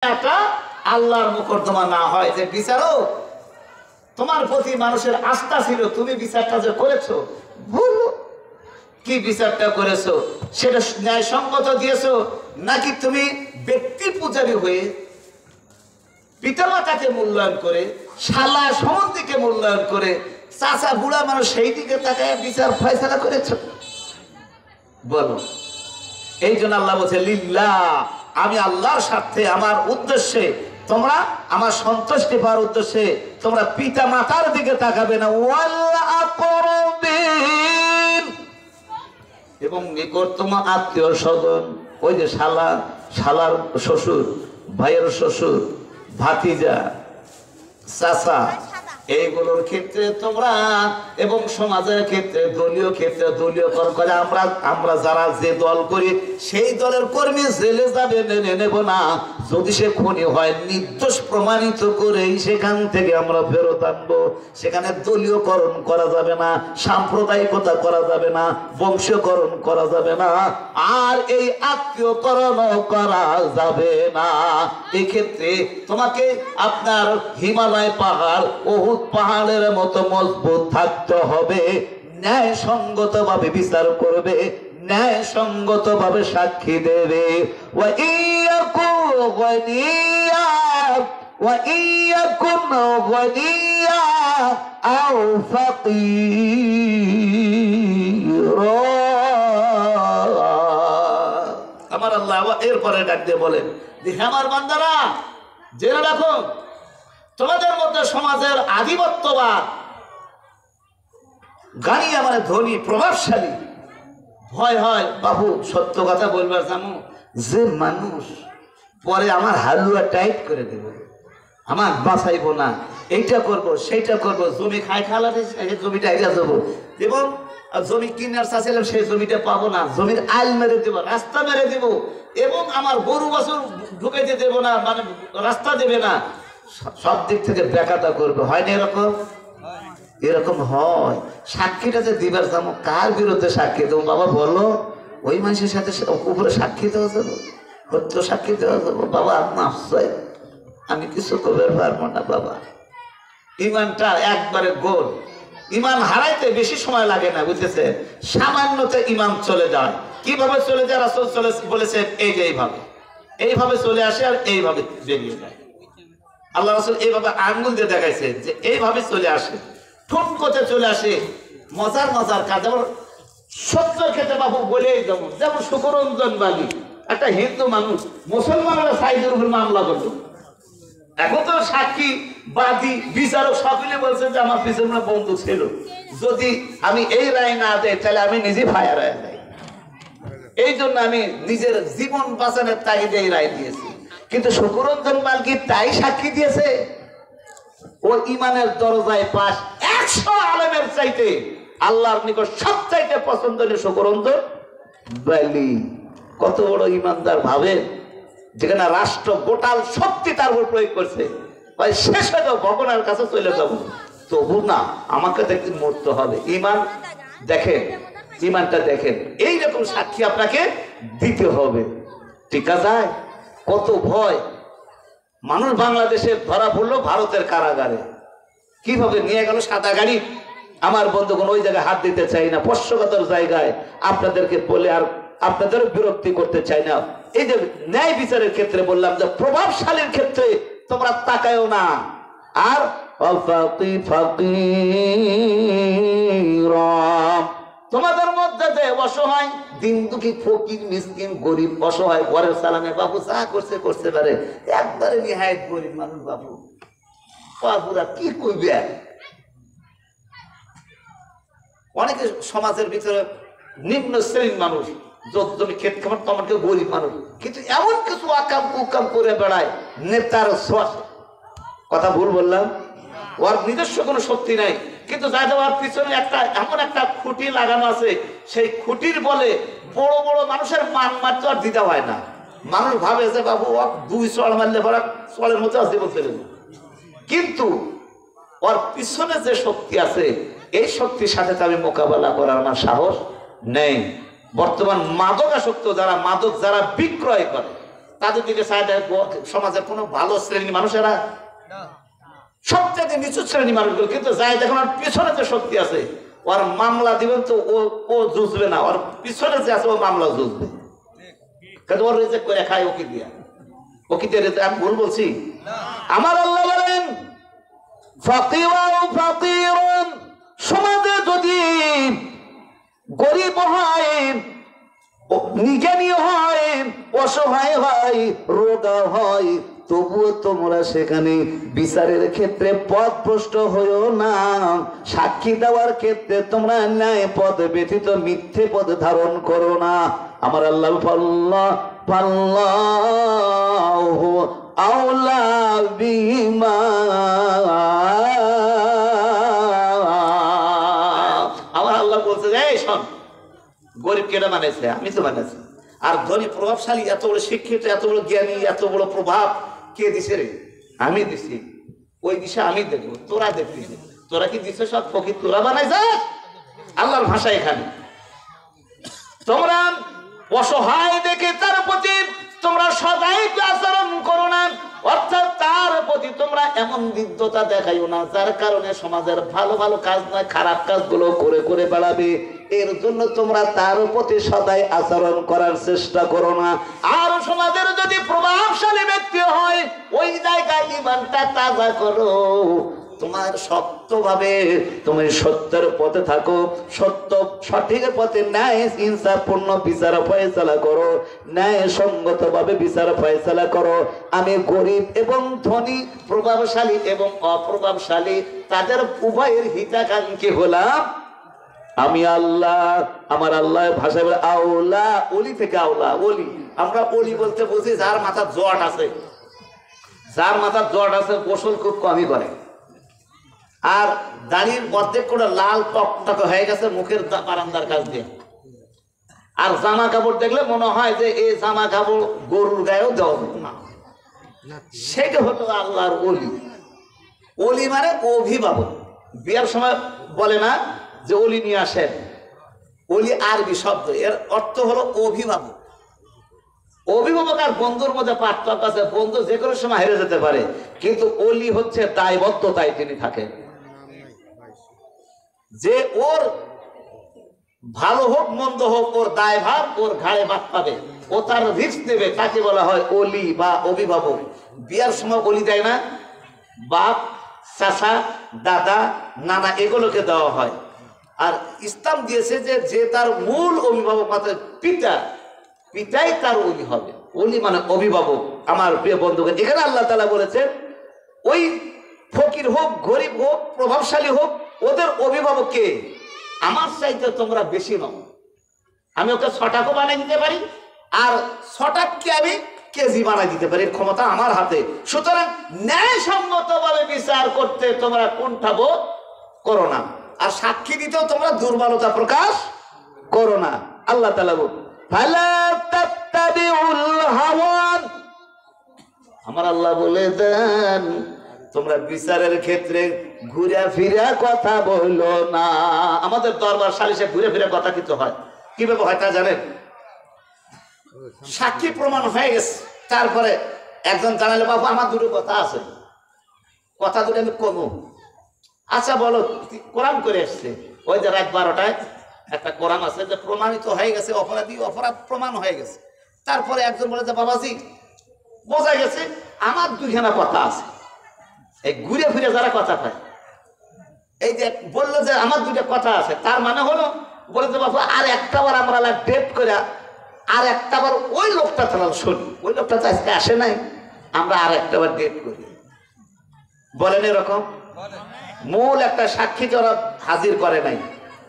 আল্লাহর মুকদ্দমা না হয় যে বিচারক তোমার প্রতি মানুষের আস্থা ছিল, তুমি বিচারটা যে করেছো, বলো কি বিচারটা করেছো, সেটা ন্যায়সঙ্গত দিয়েছো নাকি তুমি ব্যক্তি পূজারী হয়ে পিতামাতাকে মূল্যায়ন করে, শালা সম্বন্ধীকে মূল্যায়ন করে, চাচা বুড়া মানুষ সেই দিকে তাকায় বিচার ফয়সালা করেছো? বলো। এই জন্য আল্লাহ বলছে লিল্লাহ, আমি আল্লাহর স্বার্থে, আমার উদ্দেশ্যে, তোমরা আমার সন্তুষ্টি পাওয়ার উদ্দেশ্যে তোমরা পিতা মাতার দিকে তাকাবে না, ওয়াল আকরাবিন, এবং নিকটতম আত্মীয় স্বজন, ওই যে শালা, শালার শ্বশুর, ভাইয়ের শ্বশুর, ভাতিজা, চাচা, এইগুলোর ক্ষেত্রে তোমরা, এবং সমাজের ক্ষেত্রে, দলীয় ক্ষেত্রে দলীয়করণ করে আমরা যারা যে দল করি সেই দলের কর্মী জেলে যাবে মেনে নেব না, যদি সে খুনি হয় নির্দোষ প্রমাণিত করেই সেখান থেকে আমরা ফেরত আনবো। সেখানে দলীয়করণ করা যাবে না, সাম্প্রদায়িকতা করা যাবে না, বংশীয়করণ করা যাবে না, আর এই আত্মীয়করণও করা যাবে না। এক্ষেত্রে তোমাকে আপনার হিমালয় পাহাড়, ওহুদ পাহাড়ের মতো মজবুত থাকতে হবে, ন্যায়সঙ্গত ভাবে বিচার করবে, ন্যায়সঙ্গত ভাবে সাক্ষী দেবে। আমার আল্লাহ এরপরে ডাক দিয়ে বলেন যে আমার বান্দারা জেনে রাখো, তোমাদের মধ্যে সমাজের আধিপত্যবাদ, গানিয়া মানে ধনী, প্রভাবশালী, ভয় হয় বাবু সত্য কথা বলবার জানো, যে মানুষ পরে আমার হালুয়া টাইট করে দেব, আমার বাঁচাইবো না, এইটা করব সেইটা করব, জমি খাই খালাতে জমিটা এগিয়ে যাবো, এবং জমি কিনার চাচ্ছিলাম সেই জমিটা পাবো না, জমির আইল মেরে দেবো, রাস্তা মেরে দেব, এবং আমার গরু বছর ঢুকাইতে দেবো না, মানে রাস্তা দেবে না, সব দিক থেকে ব্যাকাটা করবে। হয় না এরকম? এরকম হয়। সাক্ষীটা যে দিবার যাবো, কার বিরুদ্ধে সাক্ষী দেবো বাবা বলো? ওই মানুষের সাথে উপরে সাক্ষী দেওয়া যাবো, সত্য সাক্ষী দেওয়া যাবো? বাবা মাফ চাই, আমি কিছু করতে পারবো না বাবা। ইমানটা একবারে গোল, ইমান হারাইতে বেশি সময় লাগে না, বুঝতেছে? সামান্যতে ইমান চলে যায়। কিভাবে চলে যায়? রাসূল বলেছেন এই যে এইভাবে চলে আসে আর এইভাবে বেরিয়ে যায়। আল্লাহ রাসূল এইভাবে আঙ্গুল দিয়ে দেখাইছে যে এইভাবে চলে আসে, ঠুনকোতে চলে আসে। মজার কাজ, যেমন সত্যের ক্ষেত্রে বাবু বলেই যেমন শুকরঞ্জন বালি, একটা হিন্দু মানুষ মুসলমানরা সাইদের উপর মামলা করলো, এখন তো সাক্ষী, বাদী, বিচারক সকলে বলছে যে আমার পিছনে বন্ধু ছিল, যদি আমি এই রায় না দেয় তাহলে আমি নিজে ফায়ার রায় দেয়, এই জন্য আমি নিজের জীবন বাঁচানোর তাগিদে এই রায় দিয়েছি। কিন্তু শুকরঞ্জন মালকি তাই সাক্ষী দিয়েছে, ও ইমানের দরজায় পাশ 100 আলেমের চাইতে আল্লাহর নিকট সবচাইতে পছন্দনীয় শুকরঞ্জন বালি। কত বড় ইমানদার ভাবে, যেখানে রাষ্ট্র গোটাল শক্তি তার উপর প্রয়োগ করছে, ভাই শেষ হয়ে যাও, ভগবানের কাছে চলে যাবো, তবু না, আমাকে দেখতে মরতে হবে। ইমান দেখেন, ইমানটা দেখেন, এইরকম সাক্ষী আপনাকে দিতে হবে। ঠিক আছে? কত ভয় মানুষ বাংলাদেশে ধরা পড়লো ভারতের কারাগারে, কিভাবে নিয়ে গেল সাদা গাড়ি। আমার বন্ধুগণ, ওই জায়গায় হাত দিতে চাই না, স্পর্শকাতর জায়গায় আপনাদেরকে বলে আর আপনাদেরও বিরক্তি করতে চাই না। এই যে ন্যায় বিচারের ক্ষেত্রে বললাম যে প্রভাবশালীর ক্ষেত্রে তোমরা তাকায়ও না, আর তোমাদের মধ্যে যে অসহায়, দিন দুঃখী, ফকির, মিসকিন, গরিব, অসহায়, ঘরের সালামে বাবু যা করছে পারে, একবারে নিহায়ত গরিব মানুষ বাবু, বাবুরা কি করবে? অনেকে সমাজের ভিতরে নিম্ন শ্রেণীর মানুষ, জমি ক্ষেত খাবার, তোমাকে গরিব মানুষ, কিন্তু এমন কিছু আকাম কুকাম করে বেড়ায়, নেতার শ্বাস, কথা ভুল বললাম, ওর নিজস্ব কোনো শক্তি নাই, কিন্তু যা যাওয়ার পিছনে এমন একটা খুঁটি লাগানো আছে, সেই খুঁটির বলে বড় বড় মানুষের মান মারতে আর দিতে হয় না। মানুষ ভাবে যে বাবু 2 চড় মারলে পরে চড়ের মধ্যে আছে বলতে, কিন্তু ওর পিছনে যে শক্তি আছে, এই শক্তির সাথে তো আমি মোকাবেলা করার আমার সাহস নেই। বর্তমান মাদকাসক্ত যারা, যারা বিক্রয় করে, তাদের দিকে সমাজের কোনো ভালো শ্রেণীর মানুষেরা সবচেয়ে নিচু শ্রেণীর মানুষগুলো, কিন্তু যাই দেখুন আর পিছনে যে শক্তি আছে ওর মামলা দিবেন তো ও জুঝবে না, ওর পিছনে যে আছে ও মামলা জুঝবে, কিন্তু ওর রেজেক্ট করে খায় ওকে দিয়া। ওকে দিয়ে আমি ভুল বলছি? আমার আল্লাহ বলেন ফাকিরুন, সমাজে যদি গরিব হয়, নিজ্ঞানী হয়, অসহায় হয়, রোগা হয়, তবুও তোমরা সেখানে বিচারের ক্ষেত্রে পথভ্রষ্ট হইও না। সাক্ষী দেওয়ার ক্ষেত্রে তোমরা ন্যায় পথ ব্যতীত মিথ্যে পথ ধারণ করো না। আমার আল্লাহ ফাল্লাহু আউলা বিমা, আমার আল্লাহ বলছে এই শোন, গরিব কেটা বানাইছে? আমি তো বানাইছি। আর ধনী প্রভাবশালী, এত বড় শিক্ষিত, এত বড় জ্ঞানী, এত বড় প্রভাব কে দিছে রে? আমি দিছি। ওই দিশা আমি দেখবো, তোরা দেখবি। তোরা কি দিছে সব ফকির তোরা বানাইছ? আল্লাহর ভাষা এখানে তোমরা অসহায় দেখে তার প্রতি তোমরা সদাই আচরণ করো না, অর্থাৎ তার প্রতি তোমরা এমন বিদ্যতা দেখাইও না যার কারণে সমাজের ভালো ভালো কাজ নয় খারাপ কাজগুলো করে করে বেড়াবে। এর জন্য তোমরা তার প্রতি সদাই আচরণ করার চেষ্টা করো না। আর সমাজের যদি প্রভাবশালী ব্যক্তি হয়, ওই জায়গায় ঈমানটা তাজা করো। তোমার শক্তভাবে তুমি সত্যের পথে থাকো, সত্য সঠিক পথে ন্যায় ইনসাফপূর্ণ বিচার ফয়সালা করো, ন্যায় সঙ্গত ভাবে বিচার ফয়সালা করো। আমি গরিব এবং ধনী, প্রভাবশালী এবং অপ্রভাবশালী, তাদের উভয়ের হিতাকাঙ্ক্ষী হলাম আমি আল্লাহ। আমার আল্লাহ ভাষায় বলে আউলা, ওলি থেকে আউলা। ওলি আমরা ওলি বলতে বুঝি যার মাথার জট আছে, যার মাথার জট আছে গোসল খুব কমই করে, আর দাড়ির অর্ধেক করে লাল টকটক হয়ে গেছে মুখের বারান্দার কাছ দিয়ে, আর জামা কাপড় দেখলে মনে হয় যে এই জামা কাপড় গরুর গায়েও দেওয়া না। সেটা হলো আল্লাহর ওলি। ওলি মানে অভিভাবক। বিয়ার সময় বলে না যে ওলি নিয়ে আসেন, ওলি আরবি শব্দ, এর অর্থ হলো অভিভাবক। অভিভাবক আর বন্ধুর মধ্যে পার্থক্য আছে। বন্ধু যে কোনো সময় হেরে যেতে পারে, কিন্তু ওলি হচ্ছে দায়বদ্ধতায় তিনি থাকেন, যে ওর ভালো হোক মন্দ হোক ওর দায়ভার ওর ঘাড়ে বাদ পাবে, ও তার রিস্ক নেবে, তাকে বলা হয় ওলি বা অভিভাবক। বিয়ার সময় ওলি দেয় না, বাপ, চাচা, দাদা, নানা এগুলোকে দেওয়া হয়। আর ইসলাম দিয়েছে যে যে তার মূল অভিভাবক মাত্র পিতা, পিতাই তার ওলি হবে। ওলি মানে অভিভাবক। আমার প্রিয় বন্ধুকে এখানে আল্লাহ তাআলা বলেছেন ওই ফকির হোক, গরিব হোক, প্রভাবশালী হোক, ওদের অভিভাবককে আমার চাইতে তোমরা বেশি নও। আমি ওকে 6 টাকা বানিয়ে দিতে পারি, আর 6 টাকাকে আমি কেজি বানিয়ে দিতে পারি, ক্ষমতা আমার হাতে। সুতরাং ন্যায়সঙ্গত ভাবে বিচার করতে তোমরা কুণ্ঠাবোধ করো না, আর সাক্ষী দিতেও তোমরা দুর্বলতা প্রকাশ করো না। আল্লাহ তাআলা ফালা তাত্তাবিউল হাওয়া, আমার আল্লাহ বলে দেন তোমরা বিচারের ক্ষেত্রে ঘুরে ফিরে কথা বলো না। আমাদের দরবার সালিশে ঘুরে ফিরে কথা কিন্তু হয়। কিভাবে হয় তা জানেন? সাক্ষী প্রমাণ হয়ে গেছে, তারপরে একজন জানালে বাবু আমার দুটো কথা আছে, কথা দুটো আমি কমু। আচ্ছা বলো, কোরআন করে এসছে। ওই যে রাত 12টায় একটা কোরআন আছে যে প্রমাণিত হয়ে গেছে, অপরাধী অপরাধ প্রমাণ হয়ে গেছে। তারপরে একজন বলে যে বাবাজি বোঝা গেছে আমার 2খানা কথা আছে। এই ঘুরে ফিরে যারা কথা পায়, এই যে বললো যে আমার 2টা কথা আছে, তার মানে হলো বলে যে বাবু আর একটা বার আমরা ডেট করে আর একটা বার ওই লোকটা তাহলে শুনি, ওই লোকটা তো আজকে আসে নাই, আমরা আর একটা বার ডেট করি। বলেন এরকম মূল একটা সাক্ষী যারা হাজির করে নাই,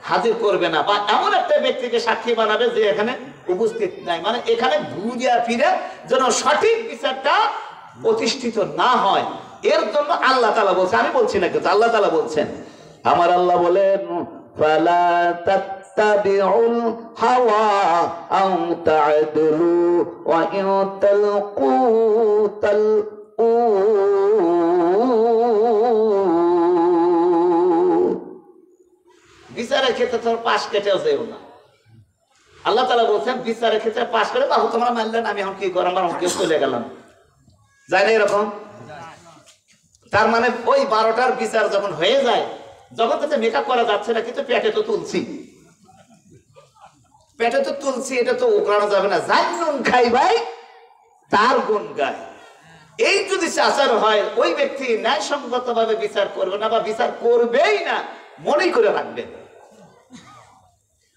হাজির করবে না, বা এমন একটা ব্যক্তিকে সাক্ষী বানাবে যে এখানে উপস্থিত নাই, মানে এখানে ঘুরিয়া ফিরে যেন সঠিক বিচারটা প্রতিষ্ঠিত না হয়, এর জন্য আল্লাহ তাআলা বলছে, আমি বলছি না কিন্তু আল্লাহ তাআলা বলছেন। আমার আল্লাহ বলেন ফালা তাত্তাবিউল হাওয়া আও তা'দিলু ওয়া ইন তালকু তালউ, বিচারের ক্ষেত্রে তোর পাশ কেটেও যেও না। আল্লাহ তাআলা বলছেন বিচারের ক্ষেত্রে পাশ করে বাবু তোমরা মানলেন, আমি এখন কি করলাম, আমার কেউ চলে গেলাম, যায় না এরকম? তার মানে ওই 12টার বিচার যখন হয়ে যায়, যখন তাতে মেকআপ করা যাচ্ছে না, কিন্তু পেটে তো তুলছি, পেটে তো তুলছি, এটা তো উকড়ানো যাবে না। যার নুন খাই ভাই তার গুণ গায়। এই যদি আচার হয়, ওই ব্যক্তি ন্যায়সঙ্গত ভাবে বিচার করবে না বা বিচার করবেই না, মনেই করে রাখবেন।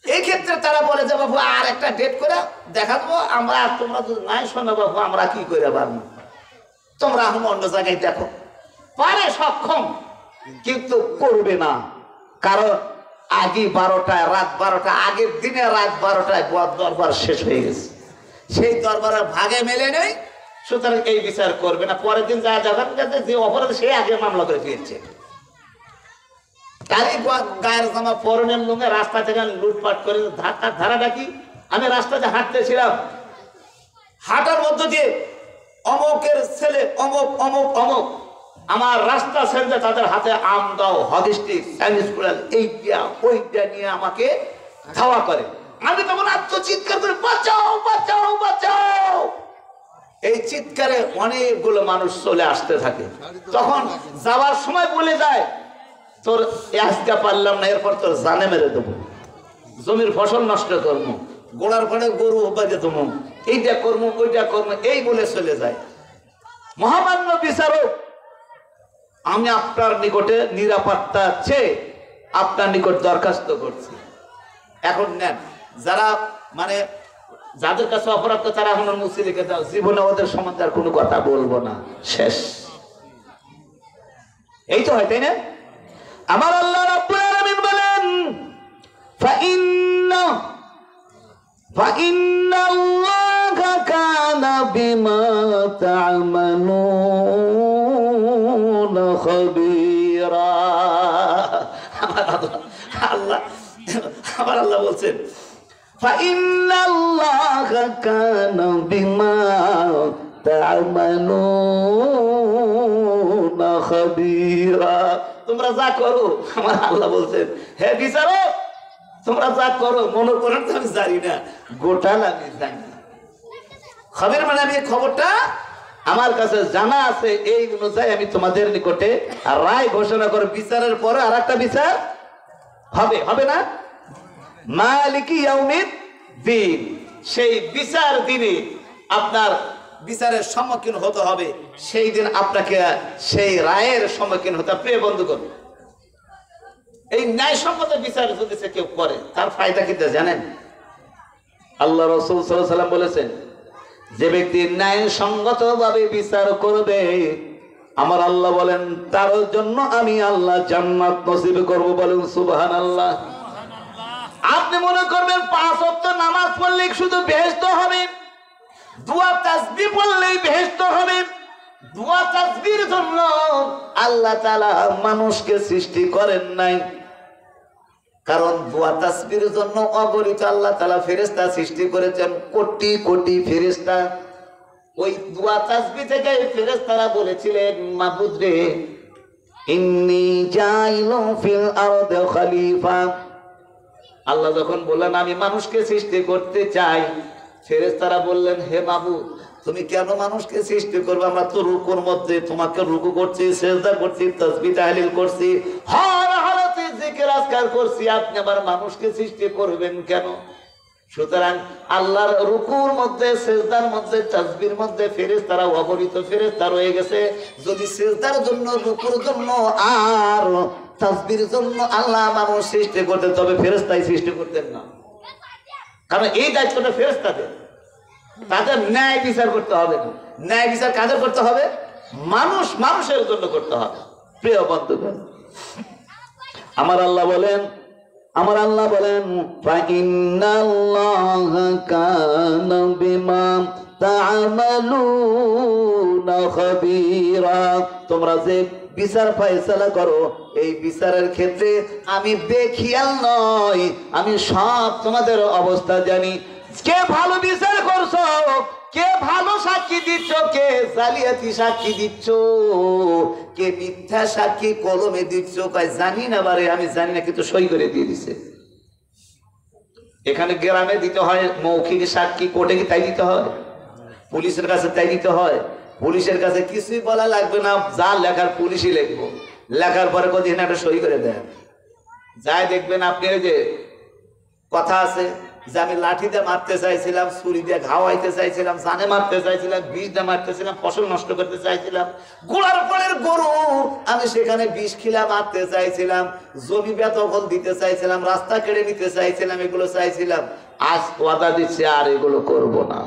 এই ক্ষেত্রে তারা বলে যে বাবু আর একটা ডেট করে দেখা দেবো আমরা, তোমরা যদি নাই শোনো বাবু আমরা কি করে পারবো, তোমরা এখন অন্য জায়গায় দেখো। পারে সক্ষম, কিন্তু করবে না, কারণ আগে 12টায়, রাত 12টা, আগের দিনে রাত 12টায় দরবার শেষ হয়ে গেছে, সেই দরবারের ভাগে মেলে নেই, সুতরাং এই বিচার করবে না। পরের দিন যা যাবেন যে অপরাধ সে আগে মামলা করে দিয়েছে, তারই গায়ের জামা পরনের লোকে রাস্তা থেকে লুটপাট করে ধারাটা কি। আমি রাস্তাতে হাঁটতেছিলাম, হাঁটার মধ্য দিয়ে অমকের ছেলে অমক অমক অমক আমার রাস্তা ছেড়ে তাদের হাতে আম দাও, হগিস্টিক, চাইনিজ কুড়াল, এইটা ওইটা নিয়ে আমাকে ধাওয়া করে। আমি তখন আত্মচিৎকার করে বাঁচাও বাঁচাও বাঁচাও। এই চিৎকারে অনেকগুলো মানুষ চলে আসতে থাকে। তখন যাওয়ার সময় বলে যায় তোর আজকে পারলাম না, এরপর তোর জানে মেরে দেবো, জমির ফসল নষ্ট করবো, গোড়ার পরে গরু বাজে দেবো, এইটা করবো ওইটা করবো, এই বলে চলে যায়। মহামান্য বিচারক, আমি আপনার নিকটে নিরাপত্তা চেয়ে আপনার নিকট দরখাস্ত করছি, এখন নেন। যারা মানে যাদের কাছে অপরাধ তারা এখন মুছে লিখে দাও, জীবনে ওদের সম্বন্ধে আর কোনো কথা বলবো না, শেষ। এই তো হয়, তাই না? আমার আল্লাহ রাব্বুল আলামিন বলেন ফাইন্নাল্লাহা কানা বিমা তা'মালুনা খাবীরা। আমার আল্লাহ বলছেন ফাইন্নাল্লাহা কানা বিমা তা'মালুনা খাবীরা। তোমরা যা করো, আমার আল্লাহ বলছেন হে বিচারক তোমরা যা করো মনে করেন তো আমি জানি না, গোটাল আমি জানি না। খবর মানে আমি খবরটা আমার কাছে জানা আছে, এই অনুযায়ী আমি তোমাদের নিকটে রায় ঘোষণা করে বিচারের পরে আর একটা বিচার হবে, হবে না? মালিকি ইয়াউমিদ্দিন, সেই বিচার দিনে আপনার বিচারের সম্মুখীন হতে হবে, সেই দিন আপনাকে সেই রায়ের সম্মুখীন হতে। প্রিয় বন্ধুগণ, এই ন্যায়সম্মত বিচার যদি সে কেউ করে তার ফায়দা কিন্তু জানেন? আল্লাহ রাসূল সাল্লাল্লাহু আলাইহি ওয়াসাল্লাম বলেছেন, যে ব্যক্তি ন্যায়সঙ্গত ভাবে বিচার করবে, আমার আল্লাহ বলেন তার জন্য আমি আল্লাহ জান্নাত নসিব করব। বলেন সুবহানাল্লাহ। আপনি মনে করবেন 5 ওয়াক্ত নামাজ পড়লে শুধু বেহেশত হবে, দোয়া তাসবিহ পড়লেই বেহেশত হবে। দোয়া তাসবিহর জন্য আল্লাহ তাআলা মানুষকে সৃষ্টি করেন নাই, কারণ দোয়া তাসবিহর জন্য অগণিত আল্লাহ তাআলা ফেরেশতা সৃষ্টি করেছেন, কোটি কোটি ফেরেশতা। ওই দোয়া তাসবিহ থেকে ফেরেশতারা বলেছিলেন, মাবুদ রে ইন্নী জাইলু ফিল আরদি খলিফা। আল্লাহ যখন বললেন আমি মানুষকে সৃষ্টি করতে চাই, ফেরেশতারা বললেন হে মাবুদ তুমি কেন মানুষকে সৃষ্টি করবে? আমরা তো রুকুর মধ্যে তোমাকে রুকু করছি, সিজদা করছি, তাসবিহ তাহলিল করছি, হর হালাতে জিকির আজকার করছি, আপনি আবার মানুষকে সৃষ্টি করবেন কেন? সুতরাং আল্লাহর রুকুর মধ্যে, সিজদার মধ্যে, তাসবিহর মধ্যে ফেরেশতারা অগণিত ফেরেশতা রয়ে গেছে। যদি সিজদার জন্য, রুকুর জন্য আর তাসবিহর জন্য আল্লাহ মানুষ সৃষ্টি করতেন, তবে ফেরেশতাই সৃষ্টি করতেন না, কারণ এই দায়িত্বটা ফেরেশতাদের। তাদের ন্যায় বিচার করতে হবে না। ন্যায় বিচার কাদের করতে হবে? মানুষ মানুষের জন্য করতে হবে। প্রিয় বন্ধুগণ, আমার আল্লাহ বলেন, আমার আল্লাহ বলেন ফাইন্নাল্লাহা কানা বিমা তা'মালুনা খাবীরা। তোমরা যে বিচার ফয়সালা করো, এই বিচারের ক্ষেত্রে আমি বেখিয়াল নয়, আমি সব তোমাদের অবস্থা জানি। কে ভালো বিচার করছো, কে ভালো সাক্ষী দিচ্ছ, কে জালিয়াতি সাক্ষী দিচ্ছ, কে মিথ্যা সাক্ষী কলমে দিচ্ছ, কয় জানি না বারে, আমি জানি না, কিন্তু সই করে দিয়ে দিছে। এখানে গ্রামে দিতে হয় মৌখিক সাক্ষী, কোর্টে কি তাই দিতে হয়? পুলিশের কাছে তাই দিতে হয়? পুলিশের কাছে কিছুই বলা লাগবে না, যা লেখার পুলিশই লিখবো, লেখার পরে কদিন একটা সই করে দেন। যাই দেখবেন আপনি ওই যে কথা আছে যে আমি লাঠি দিয়ে মারতে চাইছিলাম, ছুরি দিয়ে ঘাওয়াইতে চাইছিলাম, জানে মারতে চাইছিলাম, বিষ দিয়ে মারতেছিলাম, ফসল নষ্ট করতে চাইছিলাম, গোড়ার পরের গরু আমি সেখানে বিষ খিলা মারতে চাইছিলাম, জমি বেদখল দিতে চাইছিলাম, রাস্তা কেড়ে নিতে চাইছিলাম, এগুলো চাইছিলাম। আজ ওয়াদা দিচ্ছে আর এগুলো করব না।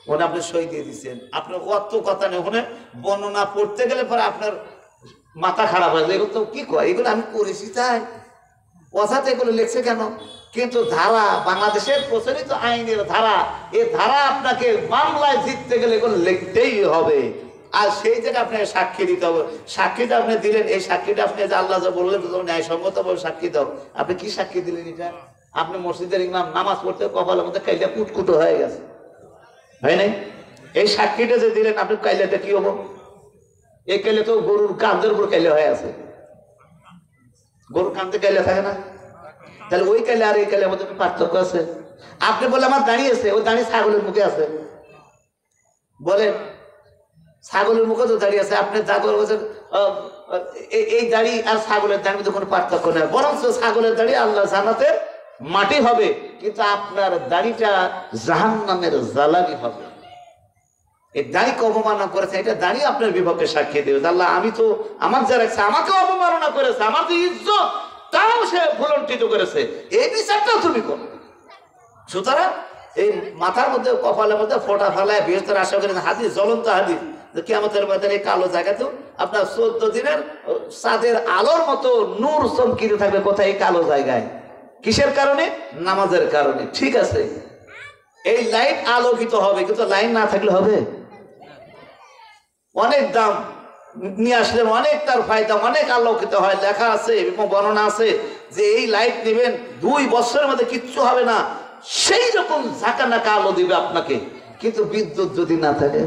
ওখানে আপনি সই দিয়ে দিচ্ছেন, আপনার অত কথা নেই। ওখানে বর্ণনা পড়তে গেলে পরে আপনার মাথা খারাপ হয়ে যায়, এগুলো তো কি কয়, এগুলো আমি করেছি তাই অসাতে এগুলো লিখছে কেন? কিন্তু ধারা, বাংলাদেশের প্রচলিত আইনের ধারা, এই ধারা আপনাকে মামলায় জিততে গেলে এগুলো লিখতেই হবে। আর সেই জায়গায় আপনাকে সাক্ষী দিতে হবে। সাক্ষীটা আপনি দিলেন, এই সাক্ষীটা আপনি যে আল্লাহ যা বললেন ন্যায়সঙ্গতভাবে সাক্ষী দাও, আপনি কি সাক্ষী দিলেন? এটা আপনি মসজিদের ইমাম, নামাজ পড়তে কপালের মধ্যে কাইলা কুটকুটো হয়ে গেছে, হয় নাই? এই সাক্ষীটা যে দিলেন আপনি, কাইলাটা কি হবো? এই কাইলে তো গরুর কান্দের উপর কাইলে হয়ে আছে, গরুর কান্দে কাইলে থাকে না? তাহলে ওই কাইলে আর এই কাইলের মধ্যে পার্থক্য আছে? আপনি বলে আমার দাঁড়িয়ে আছে, ওই দাঁড়িয়ে ছাগলের মুখে আছে, বলেন ছাগলের মুখে তো দাঁড়িয়ে আছে, আপনি যা করে বলছেন এই দাড়ি আর ছাগলের দাড়ির মধ্যে কোনো পার্থক্য নেই, বরঞ্চ ছাগলের দাড়ি আল্লাহ জান্নাতের মাটি হবে, কিন্তু আপনার দাড়িটা জাহান্নামের জ্বালানি হবে। এই দাড়িকে অবমাননা করেছে, এটা দাঁড়িয়ে আপনার বিপক্ষে সাক্ষী দেবে, আল্লাহ আমি তো আমার যা রাখছে আমাকে অবমাননা করেছে, আমার যে ইজ্জত তাও সে ভুলণ্ঠিত করেছে, এই বিচারটাও তুমি করো। সুতরাং এই মাথার মধ্যে কপালের মধ্যে ফোঁটা ফেলায় বৃহস্পতির আশা করেন হাদিস, জ্বলন্ত হাদিস, কিয়ামতের ময়দানে এই কালো জায়গাতেও আপনার 14 দিনের চাঁদের আলোর মতো নূর চমকিতে থাকবে। কোথায়? এই কালো জায়গায়। কিসের কারণে? নামাজের কারণে। ঠিক আছে, এই লাইট আলোকিত হবে, কিন্তু লাইন না থাকলে হবে? অনেক দাম নিয়ে আসলে অনেক তার ফায়দা, অনেক আলোকিত হয়, লেখা আছে এবং বর্ণনা আছে যে এই লাইট নেবেন 2 বছরের মধ্যে কিচ্ছু হবে না, সেই রকম ঝাঁকানাকা আলো দিবে আপনাকে। কিন্তু বিদ্যুৎ যদি না থাকে,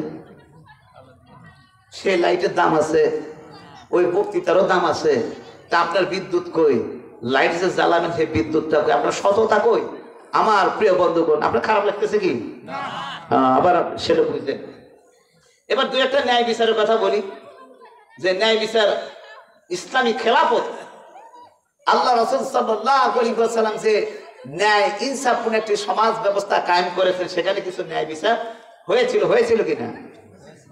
সেই লাইটের দাম আছে, ওই বক্তৃতারও দাম আছে, তা আপনার বিদ্যুৎ কই? লাইট যে জ্বালাবেন সেই বিদ্যুৎটা কই? আপনার সততা কই? আমার প্রিয় বন্ধুগণ, আপনার খারাপ লাগতেছে কি? আবার সেটা বুঝতে। এবার 2-একটা ন্যায় বিচারের কথা বলি, যে ন্যায় বিচার ইসলামী খেলাফত, আল্লাহ রাসূল সাল্লাল্লাহু আলাইহি ওয়াসাল্লাম যে ন্যায় ইনসাফপূর্ণ একটি সমাজ ব্যবস্থা কায়েম করেছেন, সেখানে কিছু ন্যায় বিচার হয়েছিল কিনা?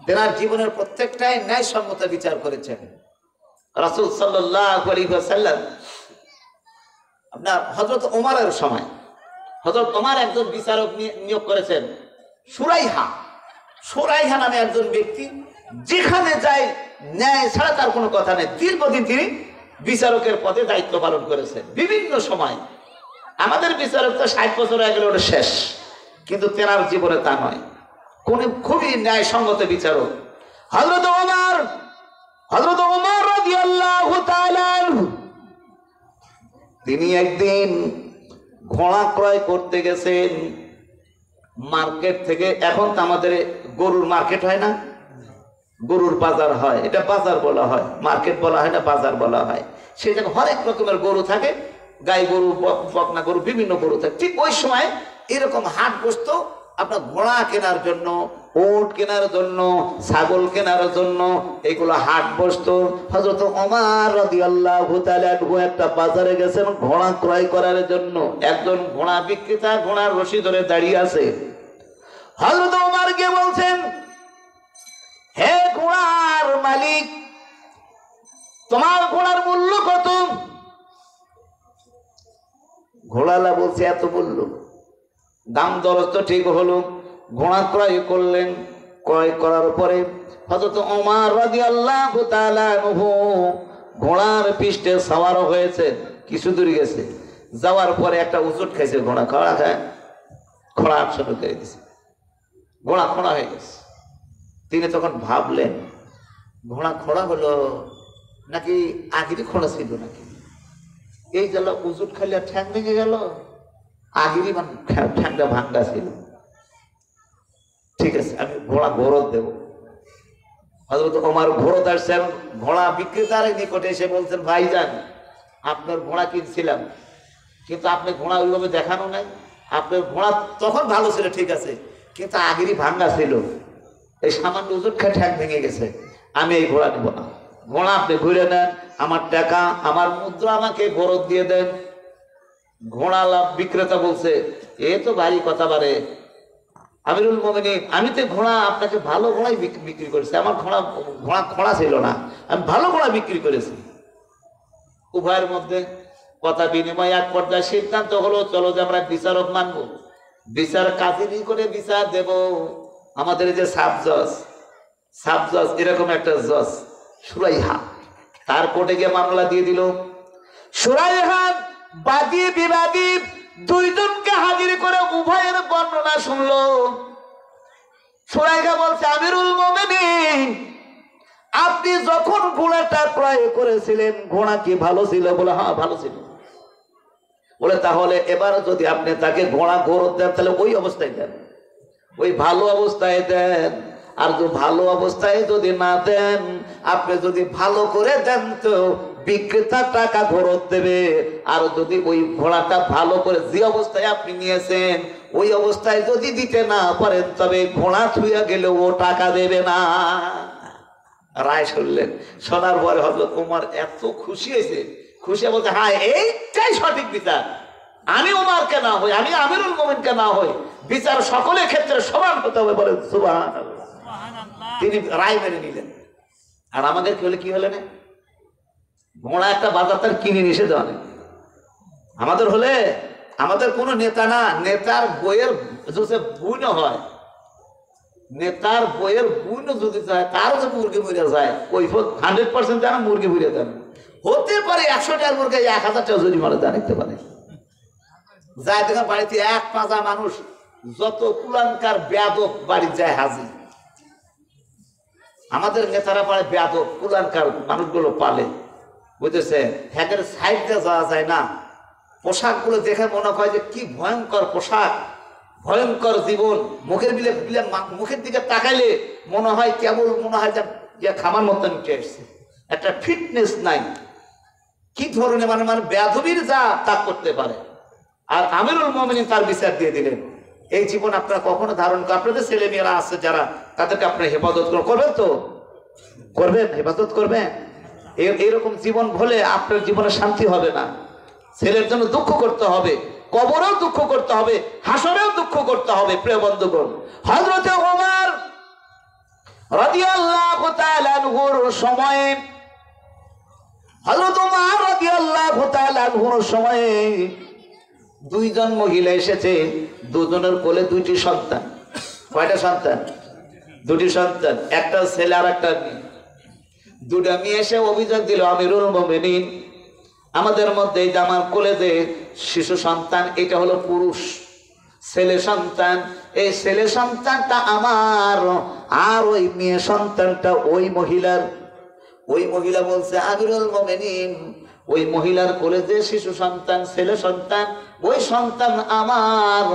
তেনার জীবনের প্রত্যেকটাই ন্যায়সঙ্গত বিচার করেছেন রাসূল সাল্লাল্লাহু আলাইহি ওয়াসাল্লাম। আপনার হযরত ওমরের সময় হযরত ওমর একজন বিচারক নিয়োগ করেছেন, সুরাইহা নামে একজন ব্যক্তি, যেখানে যায় ন্যায় ছাড়া তার কোনো কথা নেই। দীর্ঘদিন তিনি বিচারকের পদে দায়িত্ব পালন করেছেন বিভিন্ন সময়। আমাদের বিচারক তো 60 বছর হয়ে গেল, ওটা শেষ, কিন্তু তেনার জীবনে তা নয়, খুবই ন্যায়সঙ্গত বিচারক হযরত ওমর রাদিয়াল্লাহু তাআলা আনহু। তিনি একদিন ঘোড়া ক্রয় করতে গেছেন মার্কেট থেকে। এখন তো আমাদের গরুর মার্কেট হয় না, গরুর বাজার হয়, এটা বাজার বলা হয়, মার্কেট বলা হয় না, বাজার বলা হয়। সেখানে হরেক রকমের গরু থাকে, গাই গরু, বকনা গরু, বিভিন্ন গরু থাকে। ঠিক ওই সময় এরকম হাট বসতো আপনার ঘোড়া কেনার জন্য, উট কেনার জন্য, ছাগল কেনার জন্য, এগুলো হাট বসতো। হযরত ওমর রাদিয়াল্লাহু তাআলা একটা বাজারে গেছেন ঘোড়া ক্রয় করার জন্য। একজন ঘোড়া বিক্রেতা ঘোড়ার রশি ধরে দাঁড়িয়ে আছে। হযরত ওমর কে বলছেন, হে ঘোড়ার মালিক, তোমার ঘোড়ার মূল্য কত? ঘোড়ালা বলছে এত মূল্য। দাম দরজ তো ঠিক হলো, ঘোড়া ক্রয় করলেন। ক্রয় করার পরে হযরত ওমর রাদিয়াল্লাহু তাআলা আনহু ঘোড়ার পৃষ্ঠে সওয়ার হয়েছে, কিছু দূর গেছে, যাওয়ার পরে একটা উচট খাইছে ঘোড়া, খড়া খায়, খোড়া শুরু করে দিছে, ঘোড়া খোড়া হয়ে গেছে। তিনি তখন ভাবলেন, ঘোড়া খোড়া হলো নাকি আগেরই খোড়া ছিল নাকি? এই গেল উজুট খাইলে ঠ্যাং ভেঙে গেল, আগেরই ঠ্যাংটা ভাঙ্গা ছিল। ঠিক আছে, আমি ঘোড়া ঘোরত দেব। হযরত ওমর ঘোরত আসছেন, ঘোড়া বিক্রেতার নিকটে এসে বলছেন, ভাইজান আপনার ঘোড়া কিনছিলাম, কিন্তু আপনি ঘোড়া ওইভাবে দেখানো নাই। আপনার ঘোড়া তখন ভালো ছিল, ঠিক আছে, কিন্তু আগেরই ভাঙ্গা ছিল, এই সামান্য ওজন খেয়ে ঠ্যাং ভেঙে গেছে। আমি এই ঘোড়া নিব না। ঘোড়া আপনি ঘুরে নেন, আমার টাকা আমার মুদ্রা আমাকে ফেরত দিয়ে দেন। ঘোড়া লাভ বিক্রেতা বলছে, এ তো ভারী কথা বারে আমিরুল মোমিনিন, আমি তো ঘোড়া আপনাকে ভালো ঘোড়াই বিক্রি করেছি, আমার ঘোড়া খোঁড়া ছিল না, আমি ভালো ঘোড়া বিক্রি করেছি। উভয়ের মধ্যে কথা বিনিময়, এক পর্যায়ে সিদ্ধান্ত হলো চলো যে আমরা বিচারক মানবো, বিচার কাজিনি করে বিচার দেব। আমাদের যে সাব জজ এরকম একটা জজ সুরাইহা, তার কোর্টে গিয়ে মামলা দিয়ে দিল। সুরাইহা বাদী বিবাদী দুইজনকে হাজির করে উভয়ের বর্ণনা শুনলো। সুরাইহা বলছে, আমিরুল মোমিনিন, আপনি যখন ঘোড়াটা ক্রয় করেছিলেন ঘোড়া কি ভালো ছিল? বলে হ্যাঁ ভালো ছিল। বলে তাহলে এবার যদি আপনি তাকে ঘোড়া ফেরত দেন তাহলে ওই অবস্থায় দেন, ওই ভালো অবস্থায় দেন। আর যদি ভালো অবস্থায় যদি না দেন, আপনি যদি ভালো করে দেন তো বিক্রেতা টাকা ফেরত দেবে। আর যদি ওই ঘোড়াটা ভালো করে যে অবস্থায় আপনি নিয়েছেন ওই অবস্থায় যদি দিতে না পারেন তবে ঘোড়া ছুঁয়ে গেলে ও টাকা দেবে না। রায় শুনলেন, শোনার পরে হযরত ওমর এত খুশি হয়েছে, খুশি বলতে হ্যাঁ এইটাই সঠিক বিচার। আমি ওমরকে না হই, আমি আমিরুল মোমিনকে না হই, বিচার সকলের ক্ষেত্রে সমান হতে হবে। বলে সুবহানাল্লাহ। তিনি রায় মেনে নিলেন। আর আমাদের কি হলে কি হলে না, ঘোড়া একটা বাজার তার কিনে নিষে দেওয়া নেই। আমাদের হলে আমাদের কোনো নেতা না, নেতার বইয়ের যদি বুন হয়, নেতার বইয়ের বুন যদি যায় তারও যে মুরগি মরে যায়, ওই 100% জানা মুরগি মরে যান। হতে পারে 100 টাকার মুরগি 1000 টাকা জরিমানা জানাতে পারে। যায় দেখা বাড়িতে এক পাঁচা মানুষ, যত কুলাঙ্কার বেয়াদব বাড়ি যায় হাজির। আমাদের নেতারা পারে বেয়াদব কুলাঙ্কার মানুষগুলো পালে, বুঝতেছে, হ্যাকের সাইড দিয়ে যাওয়া যায় না। পোশাকগুলো দেখে মনে হয় যে কি ভয়ঙ্কর পোশাক, ভয়ঙ্কর জীবন। মুখের মুখের দিকে তাকাইলে মনে হয় কেবল মনে হয় যে খামার মতন উঠে এসছে, একটা ফিটনেস নাই। কি ধরনের মানে বেয়াদবির যা তা করতে পারে। আর আমিরুল মোমিনিন তার বিচার দিয়ে দিলেন। এই জীবন আপনারা কখনো ধারণ করেন? আপনাদের ছেলে মেয়েরা আছে যারা, তাদেরকে আপনার হেফাজত করবেন তো? করবেন, হেফাজত করবেন। এরকম জীবন হলে আপনার জীবনে শান্তি হবে না। ছেলের জন্য দুঃখ করতে হবে, কবরেও দুঃখ করতে হবে, হাসরেও দুঃখ করতে হবে। প্রিয় বন্ধুগণ, হযরত ওমর রাদিয়াল্লাহু তাআলা আনহুর সময়ে, হযরত ওমর রাদিয়াল্লাহু তাআলা আনহুর সময়ে দুইজন মহিলা এসেছে, দুজনের কোলে দুইটি সন্তান। কয়টা সন্তান? দুটি সন্তান, একটা ছেলে আর একটা মেয়ে। দুটা মেয়ে এসে অভিযোগ দিল, আমিরুল মোমিনিন, আমাদের মধ্যে এই যে আমার কোলে যে শিশু সন্তান, এটা হলো পুরুষ ছেলে সন্তান, এই ছেলে সন্তানটা আমার, আর ওই মেয়ে সন্তানটা ওই মহিলার। ওই মহিলা বলছে, আমিরুল মোমিনিন, ওই মহিলার কোলে যে শিশু সন্তান ছেলে সন্তান, ওই সন্তান আমার,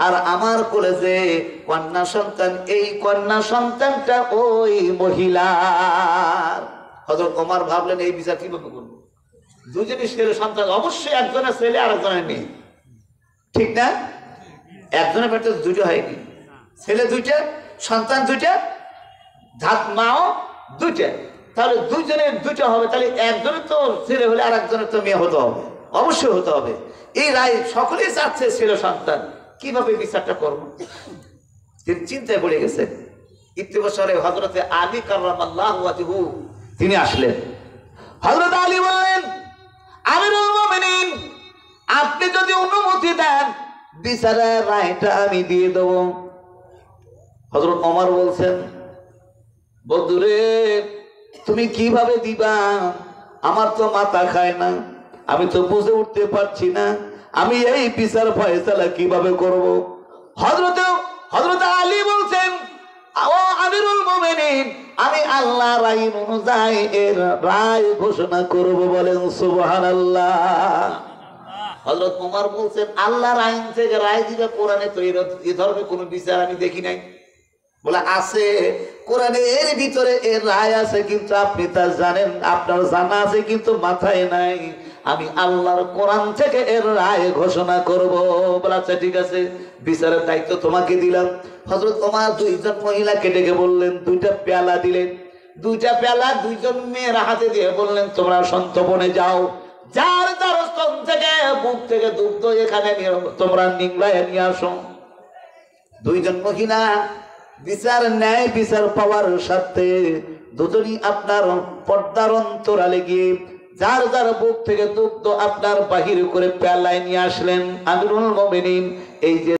আর আমার কোলে যে কন্যা সন্তান, এই কন্যা সন্তানটা ওই মহিলার। হযরত ওমর ভাবলেন এই বিচার কিভাবে করবো? দুজনই ছেলে সন্তান, অবশ্যই একজনের ছেলে আর একজনের মেয়ে, ঠিক না? একজনের পেটে দুটো হয়নি, ছেলে দুইটা, সন্তান দুইটা, মাও দুইটা, তাহলে দুইজনের দুইটা হবে। তাহলে একজনের তো ছেলে হলে আর একজনের তো মেয়ে হতে হবে, অবশ্যই হতে হবে। এই রায় সকলেই চাচ্ছে ছেলে সন্তান, কিভাবে বিচারটা করবো? তিনি চিন্তায় পড়ে গেছেন। ইতিবছরে হযরতে আলী কাররামাল্লাহু ওয়াজহু তিনি আসলেন। হযরত আলী বলেন, আমিরুল মোমিনিন, আপনি যদি অনুমতি দেন বিচারের রায়টা আমি দিয়ে দেব। হযরত ওমর বলছেন, বন্ধুরে তুমি কিভাবে দিবা? আমার তো মাথা খায় না, আমি তো বুঝে উঠতে পারছি না, আমি এই বিচার ফয়সালা কিভাবে করব? হযরত আলী বলছেন, ও আমিরুল মোমিনিন, আমি আল্লাহর আইন অনুযায়ী এর রায় ঘোষণা করব। বলেন সুবহানাল্লাহ। হযরত ওমর বলছেন, আল্লাহর আইন থেকে রায় দিবে? কোরআনে তো এই ধরনের কোনো বিচার আমি দেখি নাই। বলে আছে, কোরআনে এর ভিতরে এর রায় আছে, কিন্তু আপনি তা জানেন, আপনার জানা আছে কিন্তু মাথায় নাই। আমি আল্লাহর কোরআন থেকে এর রায় ঘোষণা করব। বলে আচ্ছা ঠিক আছে, বিচারের দায়িত্ব তোমাকে দিলাম। হযরত ওমর দুইজন মহিলাকে ডেকে বললেন, দুইটা পেয়ালা দিলেন। দুইটা পেয়ালা দুইজন মেয়ের হাতে দিয়ে বললেন, তোমরা সন্তপনে যাও, যার যার স্তন থেকে বুক থেকে দুগ্ধ এখানে তোমরা নিংলায় নিয়ে আসো। দুইজন মহিলা বিচার ন্যায় বিচার পাওয়ার সাথে দুজনই আপনার পর্দার অন্তরালে গিয়ে যার যার বুক থেকে দুগ্ধ আপনার বাহির করে পেয়ালায় নিয়ে আসলেন। আমিরুল মুমিনিন এই যে